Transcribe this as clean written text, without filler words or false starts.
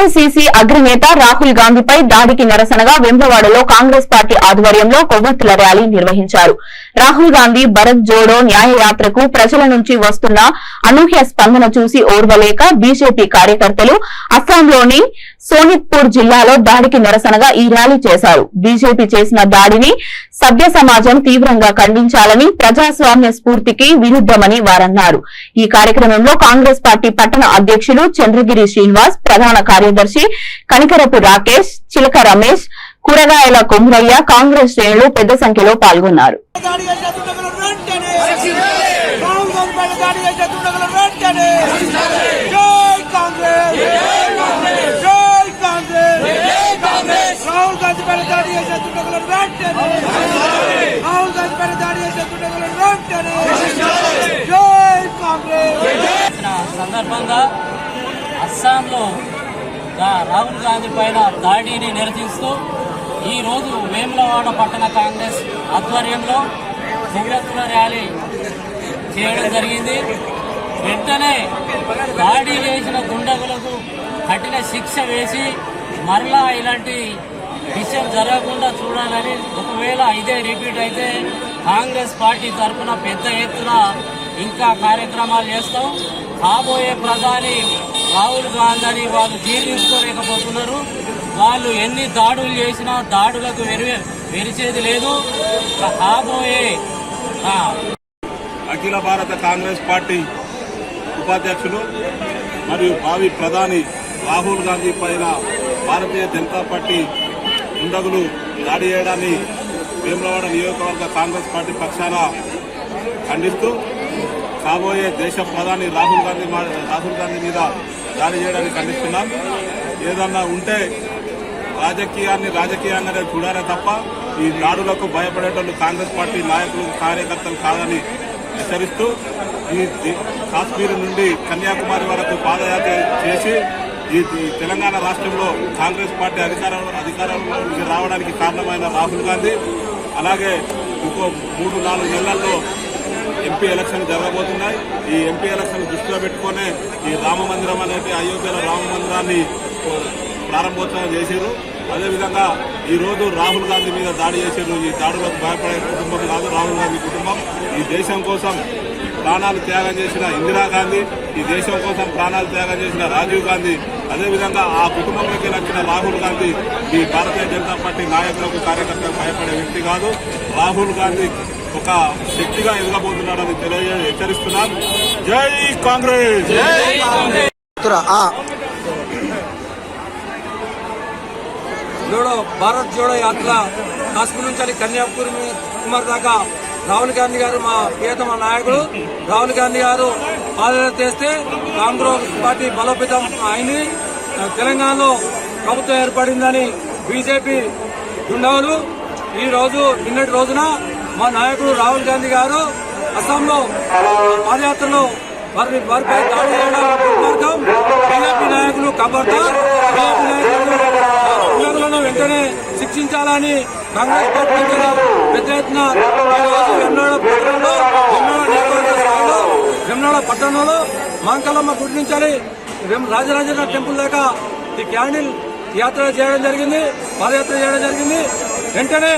AICC అగ్రనేత రాహుల్ గాంధీపై దాడికి నిరసనగా వేములవాడలో కాంగ్రెస్ పార్టీ ఆధ్వర్యంలో కొవ్వొత్తుల ర్యాలీ నిర్వహించారు. రాహుల్ గాంధీ భరత్ జోడో న్యాయయాత్రకు ప్రజల నుంచి వస్తున్న అనూహ్య స్పందన చూసి ఓర్వలేక బీజేపీ కార్యకర్తలు అస్సాంలోని సోనిత్పూర్ జిల్లాలో దాడికి నిరసనగా ఈ ర్యాలీ చేశారు. బీజేపీ చేసిన దాడిని సభ్య సమాజం తీవ్రంగా ఖండించాలని, ప్రజాస్వామ్య స్ఫూర్తికి విరుద్దమని వారన్నారు. ఈ కార్యక్రమంలో కాంగ్రెస్ పార్టీ పట్టణ అధ్యక్షులు చంద్రగిరి శ్రీనివాస్, ప్రధాన కార్యదర్శి కనికరపు రాకేష్, చిలక రమేష్, కూరగాయల కొమ్రయ్య, కాంగ్రెస్ శ్రేణులు పెద్ద సంఖ్యలో పాల్గొన్నారు. సందర్భంగా అస్సాంలో రాహుల్ గాంధీ పైన దాడిని నిరసిస్తూ ఈ రోజు వేములవాడ పట్టణ కాంగ్రెస్ ఆధ్వర్యంలో కొవ్వొత్తుల ర్యాలీ చేయడం జరిగింది. వెంటనే దాడి చేసిన దుండగులకు కఠిన శిక్ష వేసి మరలా ఇలాంటి విషయం జరగకుండా చూడాలని, ఒకవేళ ఇదే రిపీట్ అయితే కాంగ్రెస్ పార్టీ తరఫున పెద్ద ఎత్తున ఇంకా కార్యక్రమాలు చేస్తాం. కాబోయే ప్రధాని రాహుల్ గాంధీని వాళ్ళు జీర్ణించుకోలేకపోతున్నారు. వాళ్ళు ఎన్ని దాడులు చేసినా దాడులకు వెరిచేది లేదు. కాబోయే అఖిల భారత కాంగ్రెస్ పార్టీ ఉపాధ్యక్షులు మరియు భావి ప్రధాని రాహుల్ గాంధీ పైన భారతీయ జనతా పార్టీ దుండగులు దాడి చేయడాన్ని వేములవాడ నియోజకవర్గ కాంగ్రెస్ పార్టీ పక్షాన ఖండిస్తూ, కాబోయే దేశ ప్రధాని రాహుల్ గాంధీ మీద దాడి చేయడానికి ఖండిస్తున్నాం. ఏదన్నా ఉంటే రాజకీయాన్ని చూడాలే తప్ప ఈ దాడులకు భయపడేటోళ్ళు కాంగ్రెస్ పార్టీ నాయకులు, కార్యకర్తలు కాదని హెచ్చరిస్తూ, ఈ కాశ్మీర్ నుండి కన్యాకుమారి వరకు పాదయాత్ర చేసి ఈ తెలంగాణ రాష్ట్రంలో కాంగ్రెస్ పార్టీ అధికారంలోకి రావడానికి కారణమైన రాహుల్ గాంధీ, అలాగే ఇంకో 3-4 నెలల్లో ఎంపీ ఎలక్షన్ జరగబోతున్నాయి. ఈ ఎంపీ ఎలక్షన్ దృష్టిలో పెట్టుకునే ఈ రామ మందిరం అనేది అయోధ్యలో రామ మందిరాన్ని ప్రారంభోత్సవం చేశారు. అదేవిధంగా ఈ రోజు రాహుల్ గాంధీ మీద దాడి చేశారు. ఈ దాడులకు భయపడే కుటుంబం కాదు రాహుల్ గాంధీ కుటుంబం. ఈ దేశం కోసం ప్రాణాలు త్యాగం చేసిన ఇందిరాగాంధీ, ఈ దేశం కోసం ప్రాణాలు త్యాగం చేసిన రాజీవ్ గాంధీ, అదేవిధంగా ఆ కుటుంబంలోకి నచ్చిన రాహుల్ గాంధీ ఈ భారతీయ జనతా పార్టీ నాయకులకు, కార్యకర్తలకు భయపడే వ్యక్తి కాదు. రాహుల్ గాంధీ ఒక శక్తిగా ఎదగబోతున్నాడని హెచ్చరిస్తున్నాం. జై కాంగ్రెస్. జోడో భారత్ జోడో యాత్ర కాశ్మీర్ నుంచి కన్యాకుమారి దాకా రాహుల్ గాంధీ గారు మా ప్రియతమ నాయకుడు రాహుల్ గాంధీ గారు పాదయాత్ర చేస్తే కాంగ్రెస్ పార్టీ బలోపేతం అయింది. తెలంగాణలో ప్రభుత్వం ఏర్పడిందని బీజేపీ దుండగులు నిన్నటి రోజున మా నాయకుడు రాహుల్ గాంధీ గారు అస్సాంలో పాదయాత్రలో వారిపై దాడి చేయడం బీజేపీ నాయకులు ఖబర్దార్, దుండగులను వెంటనే శిక్షించాలని కాంగ్రెస్ పార్టీ పెద్ద ఎత్తున వేములవాడ పట్టణంలో మాంకలమ్మ గుడి నుంచి రాజరాజేశ్వర టెంపుల్ దాకా ఈ క్యాండిల్ యాత్ర చేయడం జరిగింది, పాదయాత్ర చేయడం జరిగింది. వెంటనే